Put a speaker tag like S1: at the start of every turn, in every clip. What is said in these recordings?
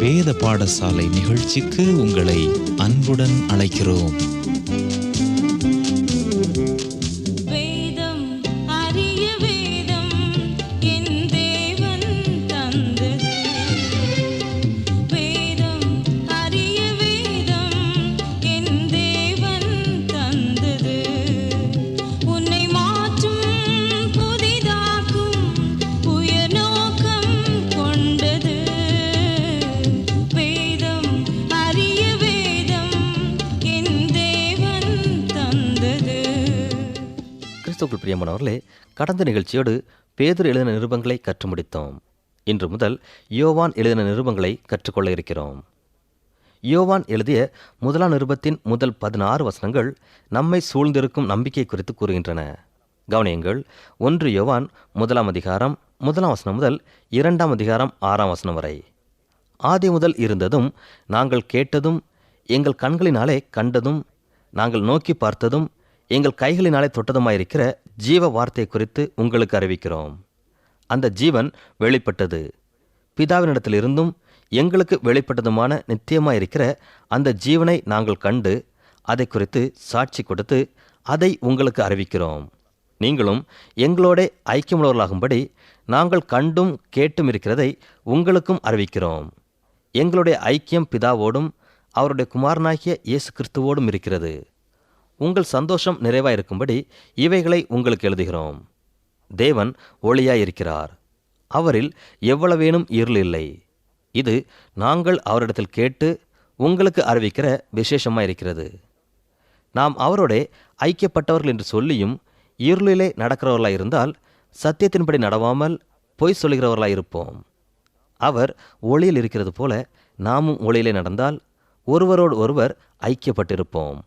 S1: வேத பாடசாலை நிகழ்ச்சிக்கு உங்களை அன்புடன் அழைக்கிறோம்.
S2: கிறிஸ்துவுக்குள் பிரியமானவர்களே, கடந்த நிகழ்ச்சியோடு பேதுரு எழுதின நிருபங்களை கற்று முடித்தோம். இன்று முதல் யோவான் எழுதின நிருபங்களை கற்றுக்கொள்ள இருக்கிறோம். யோவான் எழுதிய முதலாம் நிருபத்தின் முதல் 16 வசனங்கள் நம்மை சூழ்ந்திருக்கும் நம்பிக்கை குறித்து கூறுகின்றன. கவனியுங்கள். 1 யோவான் 1 அதிகாரம் 1 வசனம் முதல் 2 அதிகாரம் 6 வசனம் வரை. ஆதி முதல் இருந்ததும், நாங்கள் கேட்டதும், எங்கள் கண்களினாலே கண்டதும், நாங்கள் நோக்கி பார்த்ததும், எங்கள் கைகளினாலே தொட்டதுமாயிருக்கிற ஜீவ வார்த்தை குறித்து உங்களுக்கு அறிவிக்கிறோம். அந்த ஜீவன் வெளிப்பட்டது, பிதாவினிடத்திலிருந்தும் எங்களுக்கு வெளிப்பட்டதுமான நித்தியமாயிருக்கிற அந்த ஜீவனை நாங்கள் கண்டு அதை குறித்து சாட்சி கொடுத்து அதை உங்களுக்கு அறிவிக்கிறோம். நீங்களும் எங்களோட ஐக்கியமுள்ளவர்களாகும்படி நாங்கள் கண்டும் கேட்டும் இருக்கிறதை உங்களுக்கும் அறிவிக்கிறோம். எங்களுடைய ஐக்கியம் பிதாவோடும் அவருடைய குமாரனாகிய இயேசு கிறிஸ்துவோடும் இருக்கிறது. உங்கள் சந்தோஷம் நிறைவாயிருக்கும்படி இவைகளை உங்களுக்கு எழுதுகிறோம். தேவன் ஒளியாயிருக்கிறார், அவரில் எவ்வளவேனும் இருள் இல்லை. இது நாங்கள் அவரிடத்தில் கேட்டு உங்களுக்கு அறிவிக்கிற விசேஷமாயிருக்கிறது. நாம் அவரோட ஐக்கியப்பட்டவர்கள் என்று சொல்லியும் இருளிலே நடக்கிறவர்களாயிருந்தால் சத்தியத்தின்படி நடவாமல் பொய் சொல்லுகிறவர்களாயிருப்போம். அவர் ஒளியில் இருக்கிறது போல நாமும் ஒளியிலே நடந்தால் ஒருவரோடு ஒருவர் ஐக்கியப்பட்டிருப்போம்.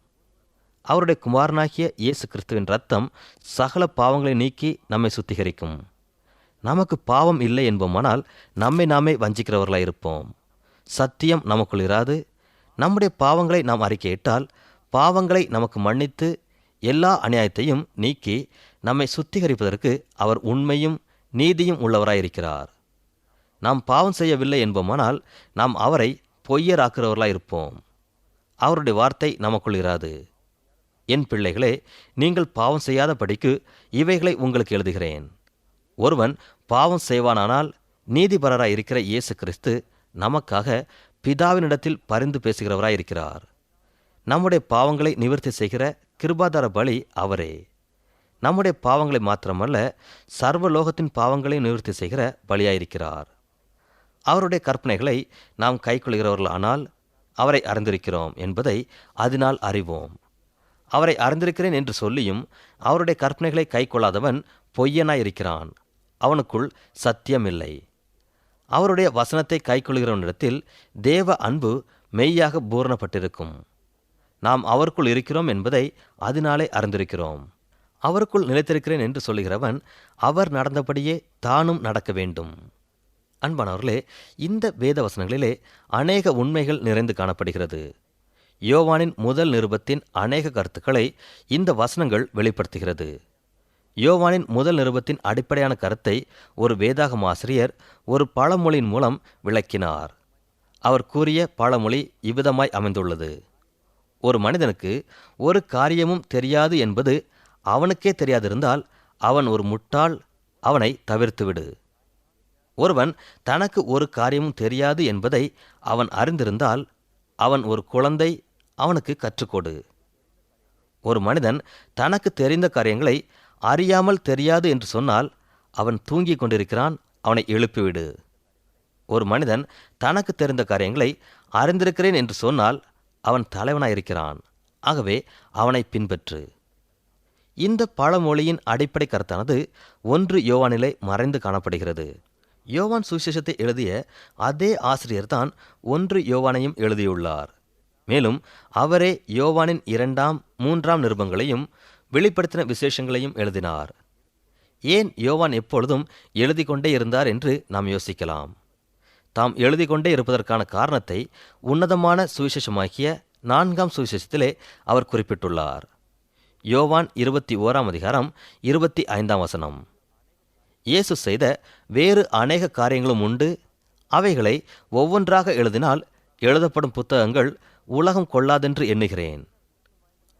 S2: அவருடைய குமாரனாகிய இயேசு கிறிஸ்துவின் இரத்தம் சகல பாவங்களை நீக்கி நம்மை சுத்திகரிக்கும். நமக்கு பாவம் இல்லை என்போமானால் நம்மை நாமே வஞ்சிக்கிறவர்களாயிருப்போம். சத்தியம் நமக்குள் இராது. நம்முடைய பாவங்களை நாம் அறிக்கையிட்டால் பாவங்களை நமக்கு மன்னித்து எல்லா அநியாயத்தையும் நீக்கி நம்மை சுத்திகரிப்பதற்கு அவர் உண்மையும் நீதியும் உள்ளவராயிருக்கிறார். நாம் பாவம் செய்யவில்லை என்போமானால் நாம் அவரை பொய்யராக்கிறவர்களாயிருப்போம். அவருடைய வார்த்தை நமக்குள் இராது. என் பிள்ளைகளே, நீங்கள் பாவம் செய்யாத படிக்கு இவைகளை உங்களுக்கு எழுதுகிறேன். ஒருவன் பாவம் செய்வானானால் நீதிபரராய் இருக்கிற இயேசு கிறிஸ்து நமக்காக பிதாவினிடத்தில் பரிந்து பேசுகிறவராயிருக்கிறார். நம்முடைய பாவங்களை நிவர்த்தி செய்கிற கிருபாதார பலி அவரே. நம்முடைய பாவங்களை மாத்திரமல்ல, சர்வலோகத்தின் பாவங்களை நிவர்த்தி செய்கிற பலியாயிருக்கிறார். அவருடைய கற்பனைகளை நாம் கைக்கொள்கிறவர்களானால் அவரை அறிந்திருக்கிறோம் என்பதை அதனால் அறிவோம். அவரை அறிந்திருக்கிறேன் என்று சொல்லியும் அவருடைய கற்பனைகளை கைக்கொள்ளாதவன் பொய்யனாயிருக்கிறான், அவனுக்குள் சத்தியமில்லை. அவருடைய வசனத்தை கைக்கொள்கிறவனிடத்தில் தேவ அன்பு மெய்யாக பூரணப்பட்டிருக்கும். நாம் அவருக்குள் இருக்கிறோம் என்பதை அதனாலே அறிந்திருக்கிறோம். அவருக்குள் நிலைத்திருக்கிறேன் என்று சொல்லுகிறவன் அவர் நடந்தபடியே தானும் நடக்க வேண்டும். அன்பானவர்களே, இந்த வேத வசனங்களிலே அநேக உண்மைகள் நிறைந்து காணப்படுகிறது. யோவானின் முதல் நிருபத்தின் அநேக கருத்துக்களை இந்த வசனங்கள் வெளிப்படுத்துகிறது. யோவானின் முதல் நிருபத்தின் அடிப்படையான கருத்தை ஒரு வேதாகம ஆசிரியர் ஒரு பழமொழியின் மூலம் விளக்கினார். அவர் கூறிய பழமொழி இவ்விதமாய் அமைந்துள்ளது: ஒரு மனிதனுக்கு ஒரு காரியமும் தெரியாது என்பது அவனுக்கே தெரியாதிருந்தால் அவன் ஒரு முட்டாள், அவனை தவிர்த்துவிடு. ஒருவன் தனக்கு ஒரு காரியமும் தெரியாது என்பதை அவன் அறிந்திருந்தால் அவன் ஒரு குழந்தை, அவனுக்கு கற்றுக்கொடு. ஒரு மனிதன் தனக்கு தெரிந்த காரியங்களை அறியாமல் தெரியாது என்று சொன்னால் அவன் தூங்கிக் கொண்டிருக்கிறான், அவனை எழுப்பிவிடு. ஒரு மனிதன் தனக்கு தெரிந்த காரியங்களை அறிந்திருக்கிறேன் என்று சொன்னால் அவன் தலைவனாயிருக்கிறான், ஆகவே அவனை பின்பற்று. இந்த பழமொழியின் அடிப்படை கருத்தானது 1 யோவானிலே மறைந்து காணப்படுகிறது. யோவான் சுவிசேஷத்தை எழுதிய அதே ஆசிரியர்தான் 1 யோவானையும் எழுதியுள்ளார். மேலும் அவரே யோவானின் 2, 3 நிருபங்களையும் வெளிப்படுத்தின விசேஷங்களையும் எழுதினார். ஏன் யோவான் எப்பொழுதும் எழுதி கொண்டே இருந்தார் என்று நாம் யோசிக்கலாம். தாம் எழுதி கொண்டே இருப்பதற்கான காரணத்தை உன்னதமான சுவிசேஷமாகிய 4ஆம் சுவிசேஷத்திலே அவர் குறிப்பிட்டுள்ளார். யோவான் 21 அதிகாரம் 25 வசனம். இயேசு செய்த வேறு அநேக காரியங்களும் உண்டு, அவைகளை ஒவ்வொன்றாக எழுதினால் எழுதப்படும் புத்தகங்கள் உலகம் கொள்ளாதென்று எண்ணுகிறேன்.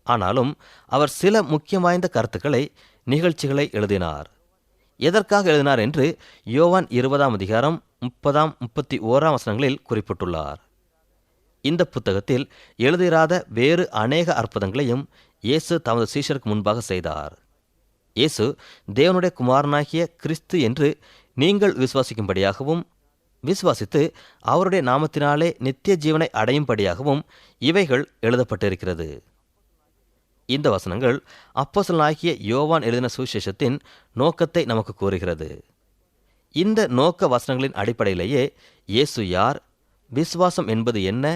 S2: ஆனாலும் அவர் சில முக்கியம் வாய்ந்த கருத்துக்களை, நிகழ்ச்சிகளை எழுதினார். எதற்காக எழுதினார் என்று யோவான் 20 அதிகாரம் 30-31 வசனங்களில் குறிப்பிட்டுள்ளார். இந்த புத்தகத்தில் எழுதிராத வேறு அநேக அற்புதங்களையும் இயேசு தமது சீஷருக்கு முன்பாக செய்தார். இயேசு தேவனுடைய குமாரனாகிய கிறிஸ்து என்று நீங்கள் விசுவாசிக்கும்படியாகவும், விசுவாசித்து அவருடைய நாமத்தினாலே நித்திய ஜீவனை அடையும்படியாகவும் இவைகள் எழுதப்பட்டிருக்கிறது. இந்த வசனங்கள் அப்போஸ்தலனாகிய யோவான் எழுதின சுவிசேஷத்தின் நோக்கத்தை நமக்கு கூறுகிறது. இந்த நோக்க வசனங்களின் அடிப்படையிலேயே இயேசு யார், விசுவாசம் என்பது என்ன,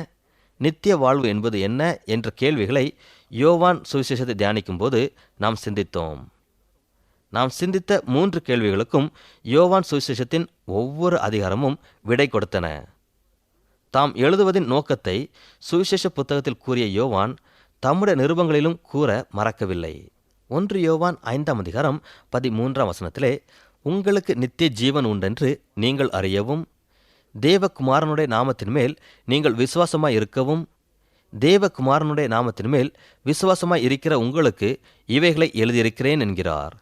S2: நித்திய வாழ்வு என்பது என்ன என்ற கேள்விகளை யோவான் சுவிசேஷத்தை தியானிக்கும் போது நாம் சிந்தித்தோம். நாம் சிந்தித்த 3 கேள்விகளுக்கும் யோவான் சுவிசேஷத்தின் ஒவ்வொரு அதிகாரமும் விடை கொடுத்தன. தாம் எழுதுவதின் நோக்கத்தை சுவிசேஷ புத்தகத்தில் கூறிய யோவான் தம்முடைய நிருபங்களிலும் கூற மறக்கவில்லை. 1 யோவான் 5 அதிகாரம் 13 வசனத்திலே, உங்களுக்கு நித்திய ஜீவன் உண்டென்று நீங்கள் அறியவும், தேவகுமாரனுடைய நாமத்தின் மேல் நீங்கள் விசுவாசமாய் இருக்கவும், தேவகுமாரனுடைய நாமத்தின் மேல் விசுவாசமாய் இருக்கிற உங்களுக்கு இவைகளை எழுதியிருக்கிறேன் என்கிறார்.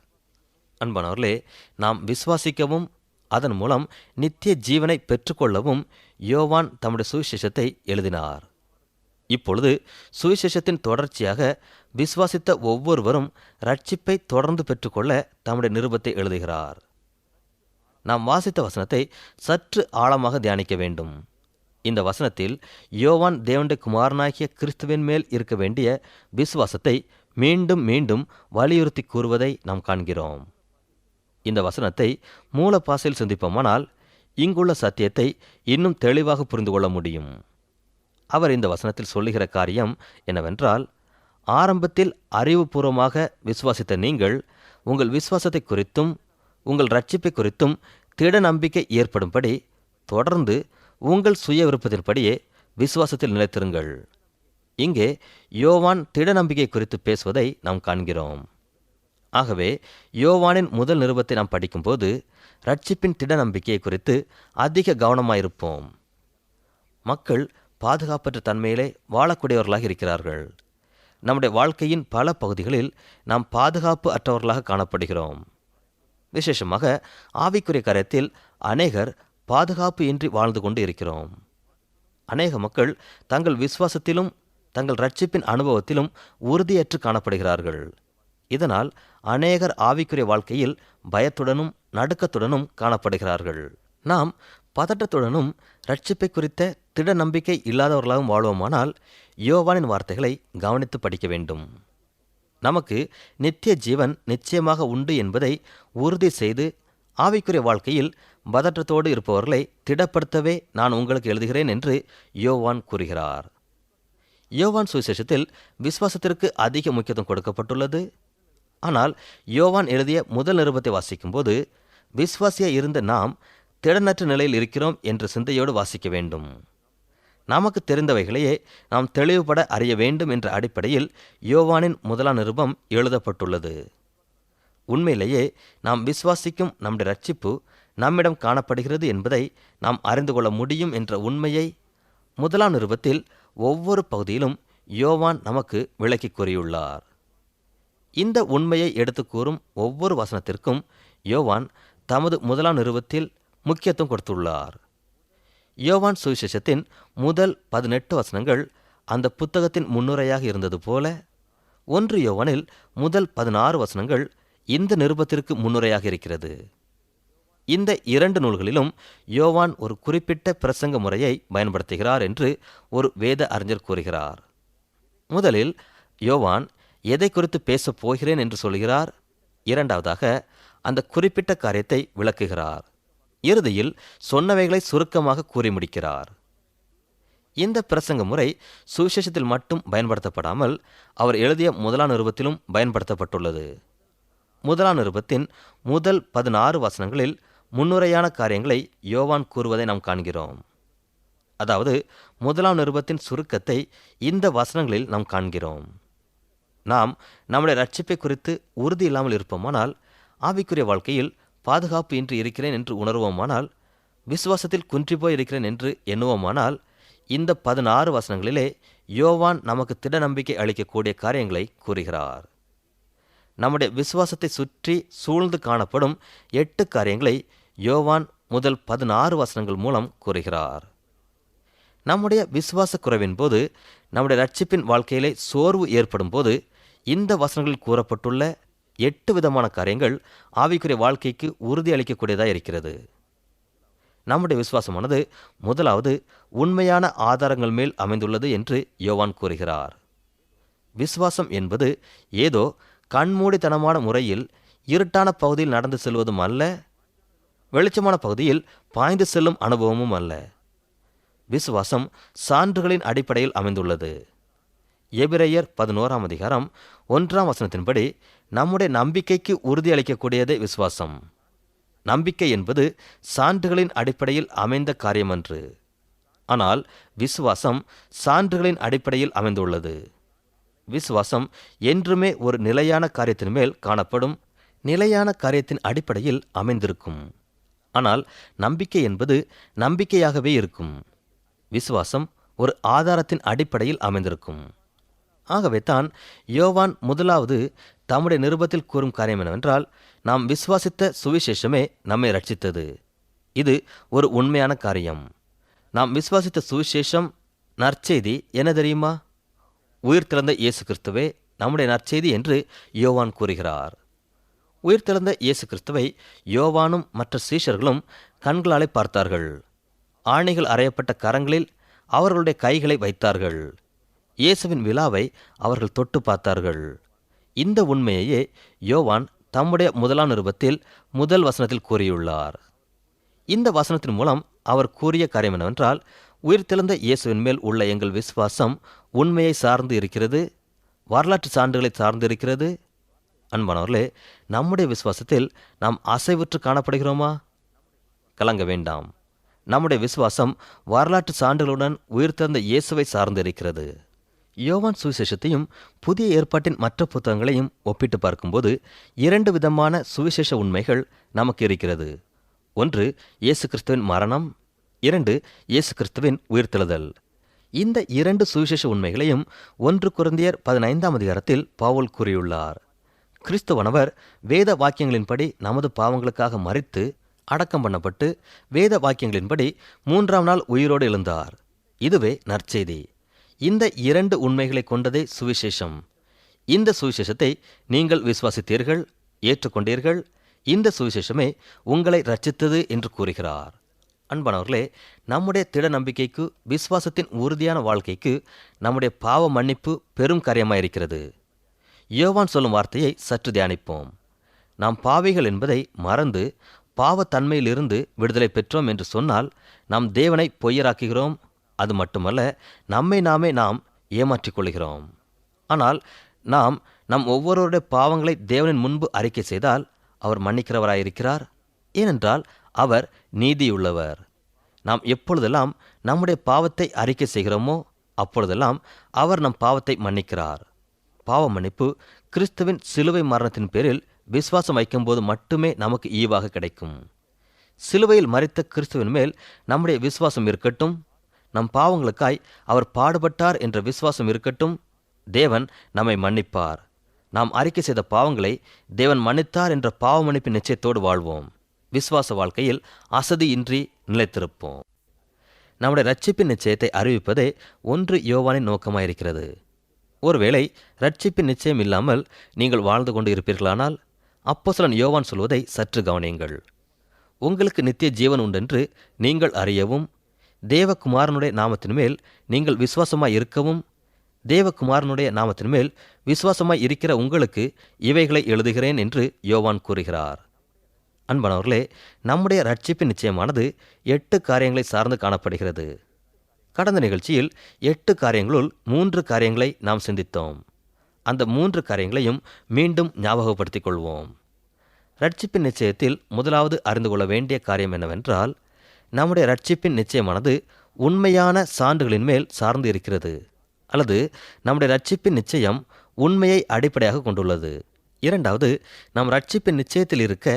S2: அன்பானவர்களே, நாம் விசுவாசிக்கவும் அதன் மூலம் நித்திய ஜீவனை பெற்றுக்கொள்ளவும் யோவான் தம்முடைய சுவிசேஷத்தை எழுதினார். இப்பொழுது சுவிசேஷத்தின் தொடர்ச்சியாக விசுவாசித்த ஒவ்வொருவரும் ரட்சிப்பை தொடர்ந்து பெற்றுக்கொள்ள தம்முடைய நிருபத்தை எழுதுகிறார். நாம் வாசித்த வசனத்தை சற்று ஆழமாக தியானிக்க வேண்டும். இந்த வசனத்தில் யோவான் தேவனுடைய குமாரனாகிய கிறிஸ்துவின் மேல் இருக்க வேண்டிய விசுவாசத்தை மீண்டும் மீண்டும் வலியுறுத்தி கூறுவதை நாம் காண்கிறோம். இந்த வசனத்தை மூல பாசையில் சிந்திப்போமானால் இங்குள்ள சத்தியத்தை இன்னும் தெளிவாக புரிந்து கொள்ள முடியும். அவர் இந்த வசனத்தில் சொல்லுகிற காரியம் என்னவென்றால், ஆரம்பத்தில் அறிவுபூர்வமாக விசுவாசித்த நீங்கள் உங்கள் விசுவாசத்தை குறித்தும் உங்கள் ரட்சிப்பை குறித்தும் திட நம்பிக்கை ஏற்படும்படி தொடர்ந்து உங்கள் சுய விருப்பத்தின்படியே விசுவாசத்தில் நிலைத்திருங்கள். இங்கே யோவான் திட நம்பிக்கை குறித்து பேசுவதை நாம் காண்கிறோம். ஆகவே யோவானின் முதல் நிருபத்தை நாம் படிக்கும்போது ரட்சிப்பின் திட நம்பிக்கையை குறித்து அதிக கவனமாயிருப்போம். மக்கள் பாதுகாப்பற்ற தன்மையிலே வாழக்கூடியவர்களாக இருக்கிறார்கள். நம்முடைய வாழ்க்கையின் பல பகுதிகளில் நாம் பாதுகாப்பு அற்றவர்களாக காணப்படுகிறோம். விசேஷமாக ஆவிக்குரிய காரியத்தில் அநேகர் பாதுகாப்பு இன்றி வாழ்ந்து கொண்டு இருக்கிறோம். அநேக மக்கள் தங்கள் விசுவாசத்திலும் தங்கள் ரட்சிப்பின் அனுபவத்திலும் உறுதியற்று காணப்படுகிறார்கள். இதனால் அநேகர் ஆவிக்குரிய வாழ்க்கையில் பயத்துடனும் நடுக்கத்துடனும் காணப்படுகிறார்கள். நாம் பதட்டத்துடனும் ரட்சிப்பை குறித்த திட நம்பிக்கை இல்லாதவர்களாகவும் வாழ்வோமானால் யோவானின் வார்த்தைகளை கவனித்து படிக்க வேண்டும். நமக்கு நித்திய ஜீவன் நிச்சயமாக உண்டு என்பதை உறுதி செய்து ஆவிக்குரிய வாழ்க்கையில் பதற்றத்தோடு இருப்பவர்களை திடப்படுத்தவே நான் உங்களுக்கு எழுதுகிறேன் என்று யோவான் கூறுகிறார். யோவான் சுவிசேஷத்தில் விசுவாசத்திற்கு அதிக முக்கியத்துவம் கொடுக்கப்பட்டுள்ளது. ஆனால் யோவான் எழுதிய முதல் நிருபத்தை வாசிக்கும்போது விசுவாசியாக இருந்த நாம் திடனற்ற நிலையில் இருக்கிறோம் என்ற சிந்தையோடு வாசிக்க வேண்டும். நமக்கு தெரிந்தவைகளையே நாம் தெளிவுபட அறிய வேண்டும் என்ற அடிப்படையில் யோவானின் முதலாம் நிருபம் எழுதப்பட்டுள்ளது. உண்மையிலேயே நாம் விசுவாசிக்கும் நம்முடைய ரட்சிப்பு நம்மிடம் காணப்படுகிறது என்பதை நாம் அறிந்து கொள்ள முடியும் என்ற உண்மையை முதலாம் நிருபத்தில் ஒவ்வொரு பகுதியிலும் யோவான் நமக்கு விளக்கி கூறியுள்ளார். இந்த உண்மையை எடுத்து கூறும் ஒவ்வொரு வசனத்திற்கும் யோவான் தமது முதலாம் நிருபத்தில் முக்கியத்துவம் கொடுத்துள்ளார். யோவான் சுவிசேஷத்தின் முதல் 18 வசனங்கள் அந்த புத்தகத்தின் முன்னுரையாக இருந்தது போல 1 யோவானில் முதல் 16 வசனங்கள் இந்த நிருபத்திற்கு முன்னுரையாக இருக்கிறது. இந்த 2 நூல்களிலும் யோவான் ஒரு குறிப்பிட்ட பிரசங்க முறையை பயன்படுத்துகிறார் என்று ஒரு வேத அறிஞர் கூறுகிறார். முதலில் யோவான் எதை குறித்து பேசப் போகிறேன் என்று சொல்கிறார். இரண்டாவதாக அந்த குறிப்பிட்ட காரியத்தை விளக்குகிறார். இறுதியில் சொன்னவைகளை சுருக்கமாக கூறி முடிக்கிறார். இந்த பிரசங்க முறை சுவிசேஷத்தில் மட்டும் பயன்படுத்தப்படாமல் அவர் எழுதிய முதலாம் நிருபத்திலும் பயன்படுத்தப்பட்டுள்ளது. முதலாம் நிருபத்தின் முதல் 16 வசனங்களில் முன்னுரையான காரியங்களை யோவான் கூறுவதை நாம் காண்கிறோம். அதாவது முதலாம் நிருபத்தின் சுருக்கத்தை இந்த வசனங்களில் நாம் காண்கிறோம். நாம் நம்முடைய ரட்சிப்பை குறித்து உறுதி இல்லாமல் இருப்போமானால், ஆவிக்குரிய வாழ்க்கையில் பாதுகாப்பு இன்றி இருக்கிறேன் என்று உணர்வோமானால், விசுவாசத்தில் குன்றிப்போய் இருக்கிறேன் என்று எண்ணுவோமானால் இந்த 16 வசனங்களிலே யோவான் நமக்கு திட நம்பிக்கை அளிக்கக்கூடிய காரியங்களை கூறுகிறார். நம்முடைய விசுவாசத்தை சுற்றி சூழ்ந்து காணப்படும் 8 காரியங்களை யோவான் முதல் 16 வசனங்கள் மூலம் கூறுகிறார். நம்முடைய விசுவாச குறைவின் போது, நம்முடைய ரட்சிப்பின் வாழ்க்கையிலே சோர்வு ஏற்படும் போது, இந்த வசனங்களில் கூறப்பட்டுள்ள 8 விதமான காரியங்கள் ஆவிக்குரிய வாழ்க்கைக்கு உறுதி அளிக்கக்கூடியதாக இருக்கிறது. நம்முடைய விசுவாசமானது முதலாவது உண்மையான ஆதாரங்கள் மேல் அமைந்துள்ளது என்று யோவான் கூறுகிறார். விசுவாசம் என்பது ஏதோ கண்மூடித்தனமான முறையில் இருட்டான பகுதியில் நடந்து செல்வதும் அல்ல, வெளிச்சமான பகுதியில் பாய்ந்து செல்லும் அனுபவமும் அல்ல. விசுவாசம் சான்றுகளின் அடிப்படையில் அமைந்துள்ளது. எபிரேயர் 11ஆம் அதிகாரம் 1ஆம் வசனத்தின்படி நம்முடைய நம்பிக்கைக்கு உறுதியளிக்கக்கூடியதே விசுவாசம். நம்பிக்கை என்பது சான்றுகளின் அடிப்படையில் அமைந்த காரியமன்று, ஆனால் விசுவாசம் சான்றுகளின் அடிப்படையில் அமைந்துள்ளது. விசுவாசம் என்றுமே ஒரு நிலையான காரியத்தின் மேல் காணப்படும் நிலையான காரியத்தின் அடிப்படையில் அமைந்திருக்கும். ஆனால் நம்பிக்கை என்பது நம்பிக்கையாகவே இருக்கும். விசுவாசம் ஒரு ஆதாரத்தின் அடிப்படையில் அமைந்திருக்கும். ஆகவே தான் யோவான் முதலாவது தம்முடைய நிருபத்தில் கூறும் காரியம் என்னவென்றால், நாம் விசுவாசித்த சுவிசேஷமே நம்மை ரட்சித்தது. இது ஒரு உண்மையான காரியம். நாம் விசுவாசித்த சுவிசேஷம் நற்செய்தி என்ன தெரியுமா? உயிர்த்தெழுந்த இயேசு கிறிஸ்துவே நம்முடைய நற்செய்தி என்று யோவான் கூறுகிறார். உயிர்த்தெழுந்த இயேசு கிறிஸ்துவை யோவானும் மற்ற சீஷர்களும் கண்களாலே பார்த்தார்கள். ஆணிகள் அறையப்பட்ட கரங்களில் அவர்களுடைய கைகளை வைத்தார்கள். இயேசுவின் விழாவை அவர்கள் தொட்டு பார்த்தார்கள். இந்த உண்மையையே யோவான் தம்முடைய முதலாம் நிருபத்தில் முதல் வசனத்தில் கூறியுள்ளார். இந்த வசனத்தின் மூலம் அவர் கூறிய காரியம் என்னவென்றால், உயிர்த்தெழுந்த இயேசுவின் மேல் உள்ள எங்கள் விசுவாசம் உண்மையை சார்ந்து இருக்கிறது, வரலாற்று சான்றுகளை சார்ந்து இருக்கிறது. அன்பானவர்களே, நம்முடைய விசுவாசத்தில் நாம் அசைவுற்று காணப்படுகிறோமா? கலங்க வேண்டாம். நம்முடைய விசுவாசம் வரலாற்று சான்றுகளுடன் உயிர்த்தெழுந்த இயேசுவை சார்ந்து இருக்கிறது. யோவான் சுவிசேஷத்தையும் புதிய ஏற்பாட்டின் மற்ற புத்தகங்களையும் ஒப்பிட்டு பார்க்கும்போது 2 விதமான சுவிசேஷ உண்மைகள் நமக்கு இருக்கிறது. ஒன்று இயேசு கிறிஸ்துவின் மரணம், 2 இயேசு கிறிஸ்துவின் உயிர்த்தெழுதல். இந்த 2 சுவிசேஷ உண்மைகளையும் 1 கொரிந்தியர் 15ஆம் அதிகாரத்தில் பவுல் கூறியுள்ளார். கிறிஸ்துவனவர் வேத வாக்கியங்களின்படி நமது பாவங்களுக்காக மரித்து அடக்கம் பண்ணப்பட்டு வேத வாக்கியங்களின்படி 3ஆம் நாள் உயிரோடு எழுந்தார். இதுவே நற்செய்தி. இந்த 2 உண்மைகளை கொண்டதே சுவிசேஷம். இந்த சுவிசேஷத்தை நீங்கள் விசுவாசித்தீர்கள், ஏற்றுக்கொண்டீர்கள். இந்த சுவிசேஷமே உங்களை ரட்சித்தது என்று கூறுகிறார். அன்பானவர்களே, நம்முடைய திட நம்பிக்கைக்கு, விசுவாசத்தின் உறுதியான வாழ்க்கைக்கு நம்முடைய பாவ மன்னிப்பு பெரும் காரியமாயிருக்கிறது. யோவான் சொல்லும் வார்த்தையை சற்று தியானிப்போம். நாம் பாவிகள் என்பதை மறந்து பாவத்தன்மையிலிருந்து விடுதலை பெற்றோம் என்று சொன்னால் நாம் தேவனை பொய்யராக்குகிறோம். அது மட்டுமல்ல, நம்மை நாம் ஏமாற்றிக் கொள்கிறோம். ஆனால் நாம் நம் ஒவ்வொருவருடைய பாவங்களை தேவனின் முன்பு அறிக்கை செய்தால் அவர் மன்னிக்கிறவராயிருக்கிறார். ஏனென்றால் அவர் நீதியுள்ளவர். நாம் எப்பொழுதெல்லாம் நம்முடைய பாவத்தை அறிக்கை செய்கிறோமோ அப்பொழுதெல்லாம் அவர் நம் பாவத்தை மன்னிக்கிறார். பாவ மன்னிப்பு கிறிஸ்துவின் சிலுவை மரணத்தின் பேரில் விசுவாசம் வைக்கும்போது மட்டுமே நமக்கு ஈவாக கிடைக்கும். சிலுவையில் மரித்த கிறிஸ்துவின் மேல் நம்முடைய விசுவாசம் இருக்கட்டும். நம் பாவங்களுக்காய் அவர் பாடுபட்டார் என்ற விசுவாசம் இருக்கட்டும். தேவன் நம்மை மன்னிப்பார். நாம் அறிக்கை செய்த பாவங்களை தேவன் மன்னித்தார் என்ற பாவ மன்னிப்பின் நிச்சயத்தோடு வாழ்வோம். விசுவாச வாழ்க்கையில் அசதியின்றி நிலைத்திருப்போம். நம்முடைய ரட்சிப்பின் நிச்சயத்தை அறிவிப்பதே 1 யோவானின் நோக்கமாயிருக்கிறது. ஒருவேளை ரட்சிப்பின் நிச்சயம் இல்லாமல் நீங்கள் வாழ்ந்து கொண்டு இருப்பீர்களானால் அப்போஸ்தலன் யோவான் சொல்வதை சற்று கவனியுங்கள். உங்களுக்கு நித்திய ஜீவன் உண்டென்று நீங்கள் அறியவும், தேவகுமாரனுடைய நாமத்தின் மேல் நீங்கள் விசுவாசமாய் இருக்கவும், தேவகுமாரனுடைய நாமத்தின் மேல் விசுவாசமாய் இருக்கிற உங்களுக்கு இவைகளை எழுதுகிறேன் என்று யோவான் கூறுகிறார். அன்பானவர்களே, நம்முடைய ரட்சிப்பின் நிச்சயமானது 8 காரியங்களை சார்ந்து காணப்படுகிறது. கடந்த நிகழ்ச்சியில் 8 காரியங்களுள் 3 காரியங்களை நாம் சிந்தித்தோம். அந்த 3 காரியங்களையும் மீண்டும் ஞாபகப்படுத்திக் கொள்வோம். ரட்சிப்பின் நிச்சயத்தில் முதலாவது அறிந்து கொள்ள வேண்டிய காரியம் என்னவென்றால், நம்முடைய ரட்சிப்பின் நிச்சயமானது உண்மையான சான்றுகளின் மேல் சார்ந்து இருக்கிறது, அல்லது நம்முடைய ரட்சிப்பின் நிச்சயம் உண்மையை அடிப்படையாக கொண்டுள்ளது. இரண்டாவது, நம் ரட்சிப்பின் நிச்சயத்தில் இருக்க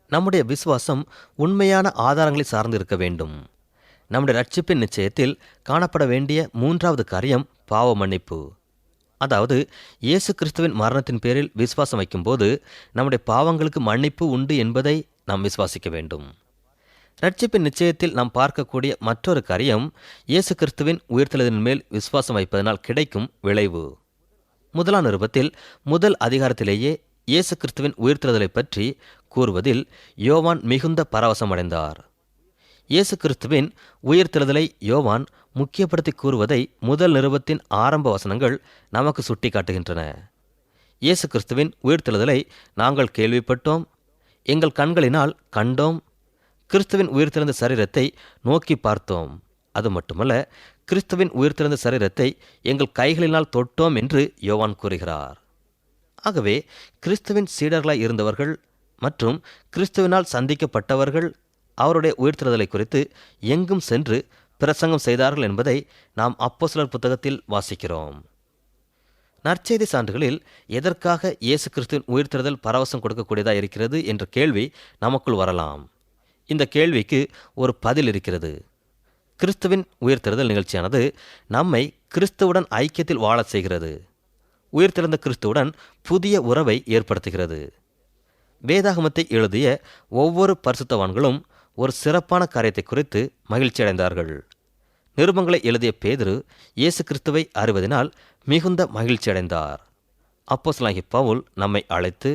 S2: நம்முடைய விசுவாசம் உண்மையான ஆதாரங்களை சார்ந்து இருக்க வேண்டும். நம்முடைய ரட்சிப்பின் நிச்சயத்தில் காணப்பட வேண்டிய மூன்றாவது காரியம் பாவ மன்னிப்பு. அதாவது இயேசு கிறிஸ்துவின் மரணத்தின் பேரில் விசுவாசம் வைக்கும்போது நம்முடைய பாவங்களுக்கு மன்னிப்பு உண்டு என்பதை நாம் விசுவாசிக்க வேண்டும். ரட்சிப்பின் நிச்சயத்தில் நாம் பார்க்கக்கூடிய மற்றொரு காரியம் இயேசு கிறிஸ்துவின் உயிர்த்தெழுதலின் மேல் விசுவாசம் வைப்பதனால் கிடைக்கும் விளைவு. முதலாம் நிருபத்தில் முதல் அதிகாரத்திலேயே இயேசு கிறிஸ்துவின் உயிர்த்தெழுதலை பற்றி கூறுவதில் யோவான் மிகுந்த பரவசமடைந்தார். இயேசு கிறிஸ்துவின் உயிர்த்தெழுதலை யோவான் முக்கியப்படுத்தி கூறுவதை முதல் நிருபத்தின் ஆரம்ப வசனங்கள் நமக்கு சுட்டி காட்டுகின்றன. இயேசு கிறிஸ்துவின் உயிர்த்தெழுதலை நாங்கள் கேள்விப்பட்டோம், எங்கள் கண்களினால் கண்டோம், கிறிஸ்துவின் உயிர்த்தெழுந்த சரீரத்தை நோக்கி பார்த்தோம், அது மட்டுமல்ல, கிறிஸ்துவின் உயிர்த்தெழுந்த சரீரத்தை எங்கள் கைகளினால் தொட்டோம் என்று யோவான் கூறுகிறார். ஆகவே கிறிஸ்துவின் சீடர்களாய் இருந்தவர்கள் மற்றும் கிறிஸ்துவினால் சந்திக்கப்பட்டவர்கள் அவருடைய உயிர்த்தெழுதலை குறித்து எங்கும் சென்று பிரசங்கம் செய்தார்கள் என்பதை நாம் அப்போஸ்தலர் புத்தகத்தில் வாசிக்கிறோம். நற்செய்தி சான்றுகளில் எதற்காக இயேசு கிறிஸ்துவின் உயிர்த்தெழுதல் பரவசம் கொடுக்கக்கூடியதாக இருக்கிறது என்ற கேள்வி நமக்குள் வரலாம். இந்த கேள்விக்கு ஒரு பதில் இருக்கிறது. கிறிஸ்துவின் உயிர்த்தெழுதல் நிகழ்ச்சியானது நம்மை கிறிஸ்துவுடன் ஐக்கியத்தில் வாழச் செய்கிறது. உயிர்த்தெழுந்த கிறிஸ்துவுடன் புதிய உறவை ஏற்படுத்துகிறது. வேதாகமத்தை எழுதிய ஒவ்வொரு பரிசுத்தவான்களும் ஒரு சிறப்பான காரியத்தை குறித்து மகிழ்ச்சி அடைந்தார்கள். நிருபங்களை எழுதிய பேதுரு இயேசு கிறிஸ்துவை அறிவதனால் மிகுந்த மகிழ்ச்சி அடைந்தார். அப்போஸ்தலனாகிய பவுல் நம்மை அழைத்து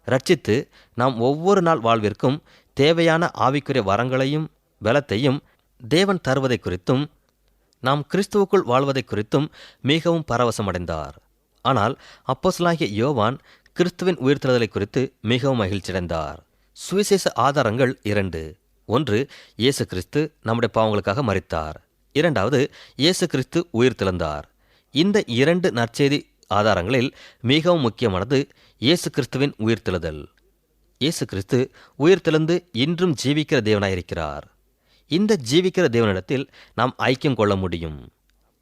S2: ரட்சித்து நாம் ஒவ்வொரு நாள் வாழ்விற்கும் தேவையான ஆவிக்குரிய வரங்களையும் பலத்தையும் தேவன் தருவதை குறித்தும் நாம் கிறிஸ்துவுக்குள் வாழ்வதை குறித்தும் மிகவும் பரவசமடைந்தார். ஆனால் அப்போஸ்தலனாகிய யோவான் கிறிஸ்துவின் உயிர்த்தெழுதலை குறித்து மிகவும் மகிழ்ச்சியடைந்தார். சுவிசேஷ ஆதாரங்கள் 2. ஒன்று, இயேசு கிறிஸ்து நம்முடைய பாவங்களுக்காக மரித்தார். இரண்டாவது, இயேசு கிறிஸ்து உயிர்த்தெழுந்தார். இந்த 2 நற்செய்தி ஆதாரங்களில் மிகவும் முக்கியமானது இயேசு கிறிஸ்துவின் உயிர்த்தெழுதல். இயேசு கிறிஸ்து உயிர்த்தெழுந்து இன்றும் ஜீவிக்கிற தேவனாயிருக்கிறார். இந்த ஜீவிக்கிற தேவனிடத்தில் நாம் ஐக்கியம் கொள்ள முடியும்.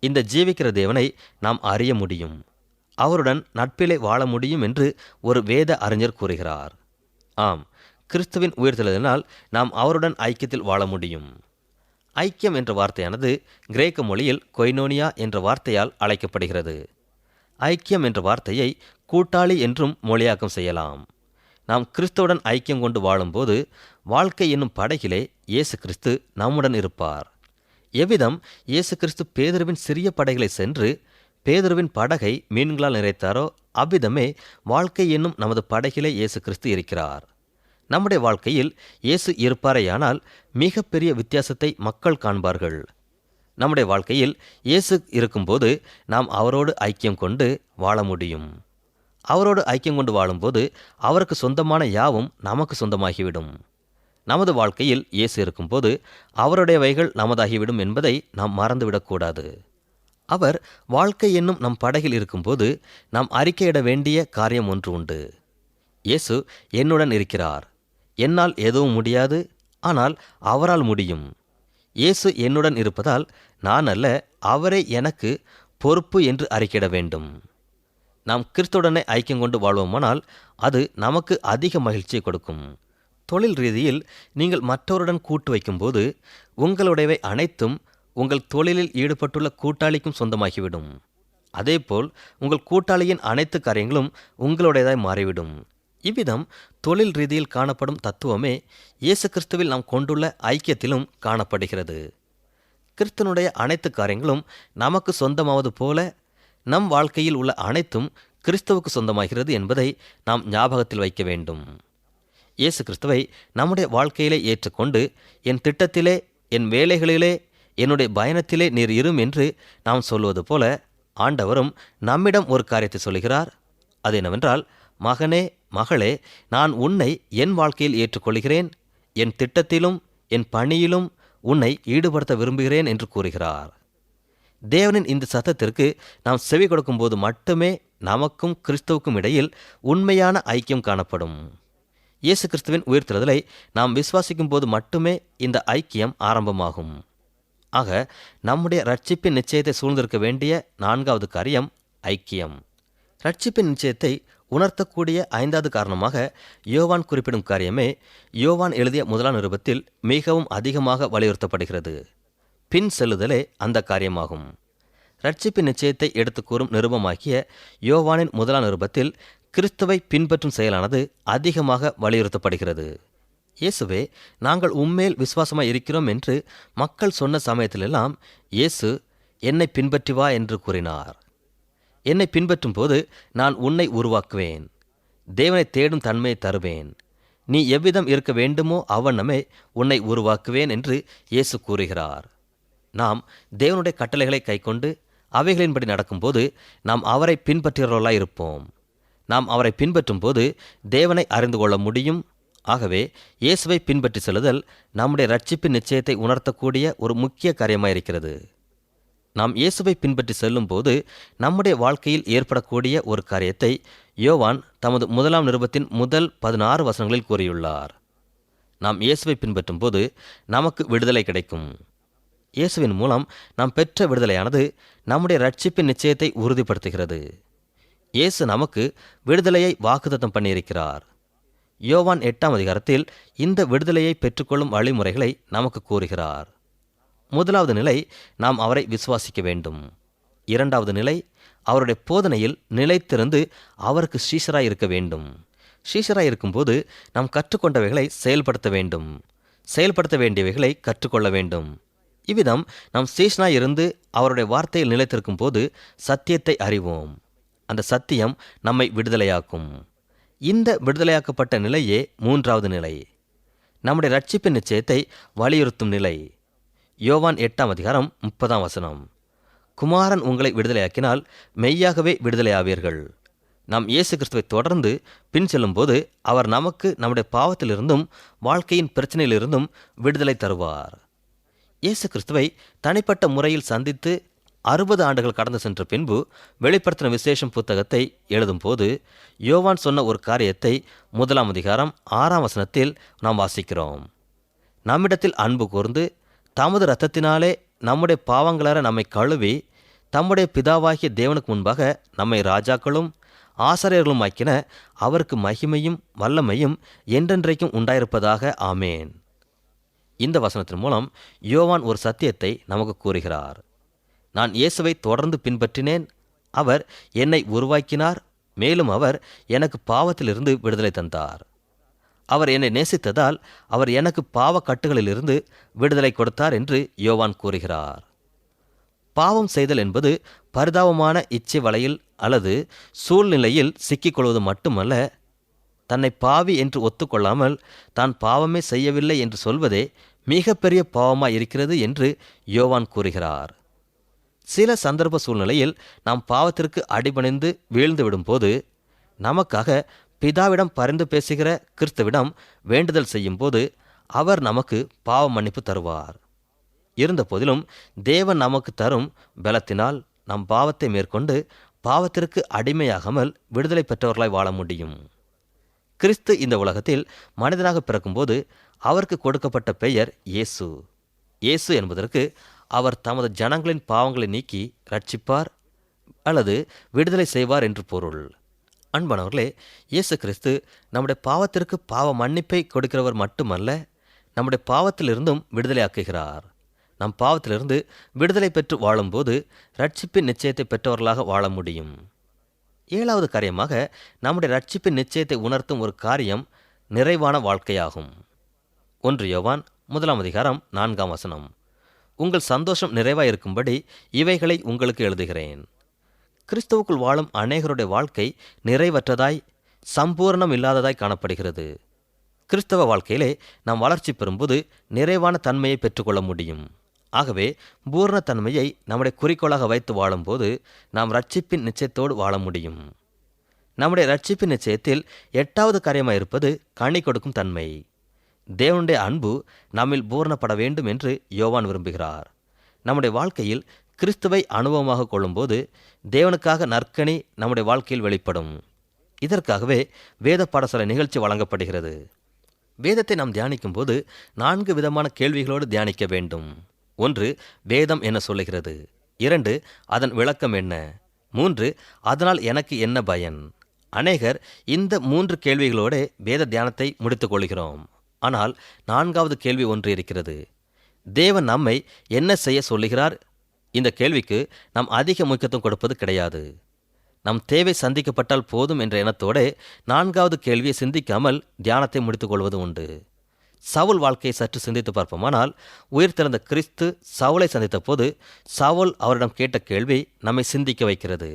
S2: இந்த ஜீவிக்கிற தேவனை நாம் அறிய முடியும். அவருடன் நட்பிலே வாழ முடியும் என்று ஒரு வேத அறிஞர் கூறுகிறார். ஆம், கிறிஸ்துவின் உயிர்த்தெழுதலினால் நாம் அவருடன் ஐக்கியத்தில் வாழ முடியும். ஐக்கியம் என்ற வார்த்தையானது கிரேக்க மொழியில் கொய்னோனியா என்ற வார்த்தையால் அழைக்கப்படுகிறது. ஐக்கியம் என்ற வார்த்தையை கூட்டாளி என்றும் மொழியாக்கம் செய்யலாம். நாம் கிறிஸ்துவுடன் ஐக்கியம் கொண்டு வாழும்போது வாழ்க்கை என்னும் படகிலே இயேசு கிறிஸ்து நம்முடன் இருப்பார். எவ்விதம் இயேசு கிறிஸ்து பேதுருவின் சிறிய படகிலே சென்று பேதுருவின் படகை மீன்களால் நிறைத்தாரோ அவ்விதமே வாழ்க்கை என்னும் நமது படகிலே இயேசு கிறிஸ்து இருக்கிறார். நம்முடைய வாழ்க்கையில் இயேசு இருப்பாரேயானால் மிக பெரிய வித்தியாசத்தை மக்கள் காண்பார்கள். நம்முடைய வாழ்க்கையில் இயேசு இருக்கும்போது நாம் அவரோடு ஐக்கியம் கொண்டு வாழ முடியும். அவரோடு ஐக்கியம் கொண்டு வாழும்போது அவருக்கு சொந்தமான யாவும் நமக்கு சொந்தமாகிவிடும். நமது வாழ்க்கையில் இயேசு இருக்கும்போது அவருடையவைகள் நமதாகிவிடும் என்பதை நாம் மறந்துவிடக்கூடாது. அவர் வாழ்க்கை என்னும் நம் படகில் இருக்கும்போது நாம் அறிக்கையிட வேண்டிய காரியம் ஒன்று உண்டு. இயேசு என்னுடன் இருக்கிறார். என்னால் எதுவும் முடியாது, ஆனால் அவரால் முடியும். இயேசு என்னுடன் இருப்பதால் நான் அல்ல, அவரே எனக்கு பொறுப்பு என்று அறிக்கையிட வேண்டும். நாம் கிறிஸ்துவுடனே ஐக்கியம் கொண்டு வாழ்வோமானால் அது நமக்கு அதிக மகிழ்ச்சியை கொடுக்கும். தொழில் ரீதியில் நீங்கள் மற்றவருடன் கூட்டு வைக்கும்போது உங்களுடையவை அனைத்தும் உங்கள் தொழிலில் ஈடுபட்டுள்ள கூட்டாளிக்கும் சொந்தமாகிவிடும். அதேபோல் உங்கள் கூட்டாளியின் அனைத்து காரியங்களும் உங்களுடையதாய் மாறிவிடும். இவ்விதம் தொழில் ரீதியில் காணப்படும் தத்துவமே இயேசு கிறிஸ்துவில் நாம் கொண்டுள்ள ஐக்கியத்திலும் காணப்படுகிறது. கிறிஸ்துவனுடைய அனைத்து காரியங்களும் நமக்கு சொந்தமாவது போல நம் வாழ்க்கையில் உள்ள அனைத்தும் கிறிஸ்துவுக்கு சொந்தமாகிறது என்பதை நாம் ஞாபகத்தில் வைக்க வேண்டும். இயேசு கிறிஸ்துவை நம்முடைய வாழ்க்கையிலே ஏற்றுக்கொண்டு என் திட்டத்திலே, என் வேலைகளிலே, என்னுடைய பயணத்திலே நீர் இரும் என்று நாம் சொல்வது போல ஆண்டவரும் நம்மிடம் ஒரு காரியத்தை சொல்கிறார். அது என்னவென்றால், மகனே, மகளே, நான் உன்னை என் வாழ்க்கையில் ஏற்றுக்கொள்கிறேன், என் திட்டத்திலும் என் பணியிலும் உன்னை ஈடுபடுத்த விரும்புகிறேன் என்று கூறுகிறார். தேவனின் இந்த சத்தத்திற்கு நாம் செவி கொடுக்கும்போது மட்டுமே நமக்கும் கிறிஸ்துவுக்கும் இடையில் உண்மையான ஐக்கியம் காணப்படும். இயேசு கிறிஸ்துவின் உயிர்த்தெழுதலை நாம் விசுவாசிக்கும் போது மட்டுமே இந்த ஐக்கியம் ஆரம்பமாகும். ஆக நம்முடைய ரட்சிப்பின் நிச்சயத்தை சூழ்ந்திருக்க வேண்டிய 4வது காரியம் ஐக்கியம். ரட்சிப்பின் நிச்சயத்தை உணர்த்தக்கூடிய 5வது காரணமாக யோவான் குறிப்பிடும் காரியமே யோவான் எழுதிய 1ஆம் நிருபத்தில் மிகவும் அதிகமாக வலியுறுத்தப்படுகிறது. பின் செல்லுதலே அந்த காரியமாகும். இரட்சிப்பின் நிச்சயத்தை எடுத்து கூறும் நிருபமாகிய யோவானின் 1ஆம் நிருபத்தில் கிறிஸ்துவை பின்பற்றும் செயலானது அதிகமாக வலியுறுத்தப்படுகிறது. இயேசுவே, நாங்கள் உம்மேல் விசுவாசமாய் இருக்கிறோம் என்று மக்கள் சொன்ன சமயத்திலெல்லாம் இயேசு, என்னை பின்பற்றி வா என்று கூறினார். என்னை பின்பற்றும் போது நான் உன்னை உருவாக்குவேன், தேவனை தேடும் தன்மையை தருவேன், நீ எவ்விதம் இருக்க வேண்டுமோ அவ்வண்ணமே உன்னை உருவாக்குவேன் என்று இயேசு கூறுகிறார். நாம் தேவனுடைய கட்டளைகளை கைக்கொண்டு அவைகளின்படி நடக்கும்போது நாம் அவரை பின்பற்றுகிறவர்களாய் இருப்போம். நாம் அவரை பின்பற்றும் போது தேவனை அறிந்து கொள்ள முடியும். ஆகவே இயேசுவை பின்பற்றி செல்லுதல் நம்முடைய இரட்சிப்பின் நிச்சயத்தை உணர்த்தக்கூடிய ஒரு முக்கிய காரியமாயிருக்கிறது. நாம் இயேசுவை பின்பற்றி செல்லும் போது நம்முடைய வாழ்க்கையில் ஏற்படக்கூடிய ஒரு காரியத்தை யோவான் தமது 1ஆம் நிருபத்தின் முதல் 16 வசனங்களில் கூறியுள்ளார். நாம் இயேசுவை பின்பற்றும் போது நமக்கு விடுதலை கிடைக்கும். இயேசுவின் மூலம் நாம் பெற்ற விடுதலையானது நம்முடைய இரட்சிப்பின் நிச்சயத்தை உறுதிப்படுத்துகிறது. இயேசு நமக்கு விடுதலையை வாக்குத்தத்தம் பண்ணியிருக்கிறார். யோவான் 8ஆம் அதிகாரத்தில் இந்த விடுதலையை பெற்றுக்கொள்ளும் வழிமுறைகளை நமக்கு கூறுகிறார். 1வது நிலை, நாம் அவரை விசுவாசிக்க வேண்டும். 2வது நிலை, அவருடைய போதனையில் நிலைத்திருந்து அவருக்கு சீஷராய் இருக்க வேண்டும். சீஷராய் இருக்கும்போது நாம் கற்றுக்கொண்டவைகளை செயல்படுத்த வேண்டும். செயல்படுத்த வேண்டியவைகளை கற்றுக்கொள்ள வேண்டும். இவ்விதம் நாம் சீஷனாய் இருந்து அவருடைய வார்த்தையில் நிலைத்திருக்கும் போது சத்தியத்தை அறிவோம். அந்த சத்தியம் நம்மை விடுதலையாக்கும். இந்த விடுதலையாக்கப்பட்ட நிலையே 3வது நிலை, நம்முடைய இரட்சிப்பின் நிச்சயத்தை வலியுறுத்தும் நிலை. யோவான் 8ஆம் அதிகாரம் 30ஆம் வசனம், குமாரன் உங்களை விடுதலையாக்கினால் மெய்யாகவே விடுதலையாவீர்கள். நாம் இயேசு கிறிஸ்துவை தொடர்ந்து பின் செல்லும்போது அவர் நமக்கு நம்முடைய பாவத்திலிருந்தும் வாழ்க்கையின் பிரச்சனையிலிருந்தும் விடுதலை தருவார். இயேசு கிறிஸ்துவை தனிப்பட்ட முறையில் சந்தித்து 60 ஆண்டுகள் கடந்து சென்ற பின்பு வெளிப்படுத்தின விசேஷம் புத்தகத்தை எழுதும் போது யோவான் சொன்ன ஒரு காரியத்தை 1ஆம் அதிகாரம் 6ஆம் வசனத்தில் நாம் வாசிக்கிறோம். நம்மிடத்தில் அன்பு கூர்ந்து தமது இரத்தத்தினாலே நம்முடைய பாவங்களற நம்மை கழுவி தம்முடைய பிதாவாகிய தேவனுக்கு முன்பாக நம்மை ராஜாக்களும் ஆசாரியர்களும் ஆக்கின அவருக்கு மகிமையும் வல்லமையும் என்றென்றைக்கும் உண்டாயிருப்பதாக. ஆமேன். இந்த வசனத்தின் மூலம் யோவான் ஒரு சத்தியத்தை நமக்கு கூறுகிறார். நான் இயேசுவை தொடர்ந்து பின்பற்றினேன், அவர் என்னை உருவாக்கினார், மேலும் அவர் எனக்கு பாவத்திலிருந்து விடுதலை தந்தார். அவர் என்னை நேசித்ததால் அவர் எனக்கு பாவ கட்டுகளிலிருந்து விடுதலை கொடுத்தார் என்று யோவான் கூறுகிறார். பாவம் செய்தல் என்பது பரிதாபமான இச்சை வலையில் அல்லது சூழ்நிலையில் சிக்கிக்கொள்வது மட்டுமல்ல, தன்னை பாவி என்று ஒத்துக்கொள்ளாமல் தான் பாவமே செய்யவில்லை என்று சொல்வதே மிகப்பெரிய பாவமாய் இருக்கிறது என்று யோவான் கூறுகிறார். சில சந்தர்ப்ப சூழ்நிலையில் நாம் பாவத்திற்கு அடிபணிந்து வீழ்ந்து விடும்போது நமக்காக பிதாவிடம் பரிந்து பேசுகிற கிறிஸ்துவிடம் வேண்டுதல் செய்யும் போது அவர் நமக்கு பாவ மன்னிப்பு தருவார். இருந்த போதிலும் தேவன் நமக்கு தரும் பலத்தினால் நம் பாவத்தை மேற்கொண்டு பாவத்திற்கு அடிமையாகாமல் விடுதலை பெற்றவர்களாய் வாழ முடியும். கிறிஸ்து இந்த உலகத்தில் மனிதனாக பிறக்கும்போது அவருக்கு கொடுக்கப்பட்ட பெயர் இயேசு. இயேசு என்பதற்கு அவர் தமது ஜனங்களின் பாவங்களை நீக்கி ரட்சிப்பார் அல்லது விடுதலை செய்வார் என்று பொருள். அன்பானவர்களே, இயேசு கிறிஸ்து நம்முடைய பாவத்திற்கு பாவ மன்னிப்பை கொடுக்கிறவர் மட்டுமல்ல, நம்முடைய பாவத்திலிருந்தும் விடுதலையாக்குகிறார். நம் பாவத்திலிருந்து விடுதலை பெற்று வாழும்போது ரட்சிப்பின் நிச்சயத்தை பெற்றவர்களாக வாழ முடியும். 7வது காரியமாக நம்முடைய ரட்சிப்பின் நிச்சயத்தை உணர்த்தும் ஒரு காரியம் நிறைவான வாழ்க்கையாகும். 1 யோவான் 1ஆம் அதிகாரம் 4ஆம் வசனம், உங்கள் சந்தோஷம் நிறைவாயிருக்கும்படி இவைகளை உங்களுக்கு எழுதுகிறேன். கிறிஸ்துவுக்குள் வாழும் அநேகருடைய வாழ்க்கை நிறைவற்றதாய் சம்பூர்ணம் இல்லாததாய் காணப்படுகிறது. கிறிஸ்தவ வாழ்க்கையிலே நாம் வளர்ச்சி பெறும்போது நிறைவான தன்மையை பெற்றுக்கொள்ள முடியும். ஆகவே பூர்ண தன்மையை நம்முடைய குறிக்கோளாக வைத்து வாழும்போது நாம் ரட்சிப்பின் நிச்சயத்தோடு வாழ முடியும். நம்முடைய ரட்சிப்பின் நிச்சயத்தில் 8வது காரியமாக இருப்பது கனி கொடுக்கும் தன்மை. தேவனுடைய அன்பு நம்மில் பூர்ணப்பட வேண்டும் என்று யோவான் விரும்புகிறார். நம்முடைய வாழ்க்கையில் கிறிஸ்துவை அனுபவமாக கொள்ளும்போது தேவனுக்காக நற்கனி நம்முடைய வாழ்க்கையில் வெளிப்படும். இதற்காகவே வேத பாடசாலை நிகழ்ச்சி வழங்கப்படுகிறது. வேதத்தை நாம் தியானிக்கும் போது 4 விதமான கேள்விகளோடு தியானிக்க வேண்டும். 1, வேதம் என்ன சொல்லுகிறது? 2, அதன் விளக்கம் என்ன? 3, அதனால் எனக்கு என்ன பயன்? அநேகர் இந்த 3 கேள்விகளோடு வேத தியானத்தை முடித்துக் கொள்கிறோம். ஆனால் 4வது கேள்வி ஒன்று இருக்கிறது. தேவன் நம்மை என்ன செய்ய சொல்லுகிறார்? இந்த கேள்விக்கு நாம் அதிக முக்கியத்துவம் கொடுப்பது கிடையாது. நம் தேவை சந்திக்கப்பட்டால் போதும் என்ற எண்ணத்தோடு 4வது கேள்வியை சிந்திக்காமல் தியானத்தை முடித்துக் கொள்வது உண்டு. சவுல் வாழ்க்கையை சற்று சிந்தித்து பார்ப்போமானால், உயிர்த்தெழுந்த கிறிஸ்து சவுலை சந்தித்த போது சவுல் அவரிடம் கேட்ட கேள்வி நம்மை சிந்திக்க வைக்கிறது.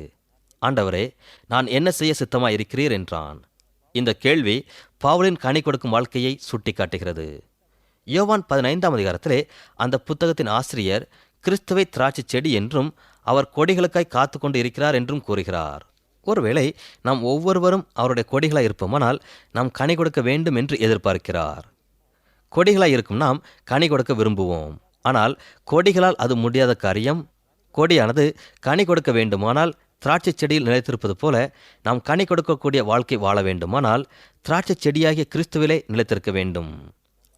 S2: ஆண்டவரே, நான் என்ன செய்ய சித்தமாய் இருக்கிறீர் என்றான். இந்த கேள்வி பவுலின் கனி கொடுக்கும் வாழ்க்கையை சுட்டி காட்டுகிறது. யோவான் 15ஆம் அதிகாரத்திலே அந்த புத்தகத்தின் ஆசிரியர் கிறிஸ்துவை திராட்சை செடி என்றும் அவர் கொடிகளுக்காய் காத்து கொண்டு இருக்கிறார் என்றும் கூறுகிறார். ஒருவேளை நாம் ஒவ்வொருவரும் அவருடைய கொடிகளாய் இருப்போமானால் நாம் கனி கொடுக்க வேண்டும் என்று எதிர்பார்க்கிறார். கொடிகளாய் இருக்கும் நாம் கனி கொடுக்க விரும்புவோம். ஆனால் கொடிகளால் அது முடியாத காரியம். கொடியானது கனி கொடுக்க வேண்டுமானால் திராட்சை செடியில் நிலைத்திருப்பது போல நாம் கனி கொடுக்கக்கூடிய வாழ்க்கை வாழ வேண்டுமானால் திராட்சை செடியாகிய கிறிஸ்துவிலே நிலைத்திருக்க வேண்டும்.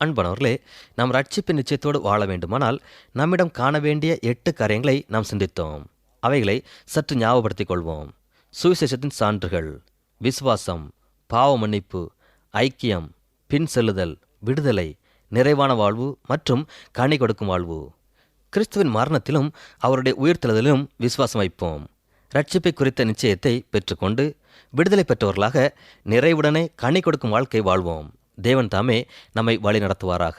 S2: அன்பானவர்களே, நாம் ரட்சிப்பின் நிச்சயத்தோடு வாழ வேண்டுமானால் நம்மிடம் காண வேண்டிய 8 காரியங்களை நாம் சிந்தித்தோம். அவைகளை சற்று ஞாபகப்படுத்திக் கொள்வோம். சுவிசேஷத்தின் சான்றுகள், விசுவாசம், பாவ மன்னிப்பு, ஐக்கியம், பின் செல்லுதல், விடுதலை, நிறைவான வாழ்வு மற்றும் கனி கொடுக்கும் வாழ்வு. கிறிஸ்துவின் மரணத்திலும் அவருடைய உயிர்த்தெழுதலிலும் விசுவாசம் வைப்போம். ரட்சிப்பை குறித்த நிச்சயத்தை பெற்றுக்கொண்டு விடுதலை பெற்றவர்களாக நிறைவுடனே கனி கொடுக்கும் வாழ்க்கை வாழ்வோம். தேவன் தாமே நம்மை வழி நடத்துவாராக.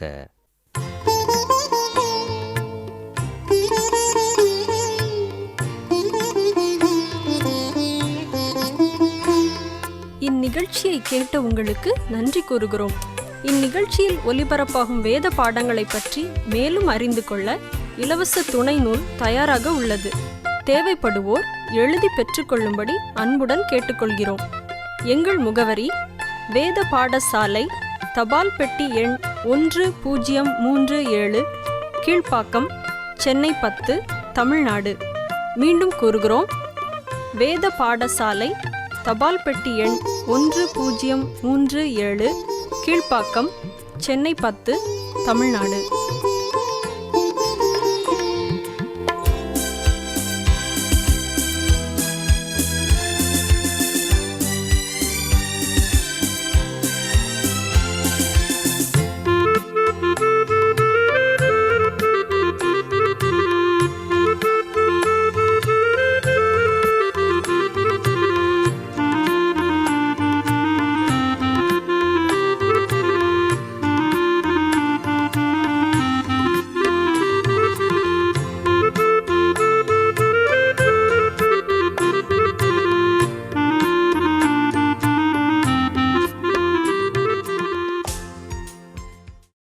S3: இந்நிகழ்ச்சியை கேட்ட உங்களுக்கு நன்றி கூறுகிறோம். இந்நிகழ்ச்சியில் ஒலிபரப்பாகும் வேத பாடங்களை பற்றி மேலும் அறிந்து கொள்ள இலவச துணை நூல் தயாராக உள்ளது. தேவைப்படுவோர் எழுதி பெற்றுக்கொள்ளும்படி அன்புடன் கேட்டுக்கொள்கிறோம். எங்கள் முகவரி: வேத பாடசாலை, தபால் பெட்டி எண் 1037, கீழ்ப்பாக்கம், சென்னை 10, தமிழ்நாடு. மீண்டும் கூறுகிறோம், வேத பாடசாலை, தபால் பெட்டி எண் 1037, கீழ்ப்பாக்கம், சென்னை 10, தமிழ்நாடு.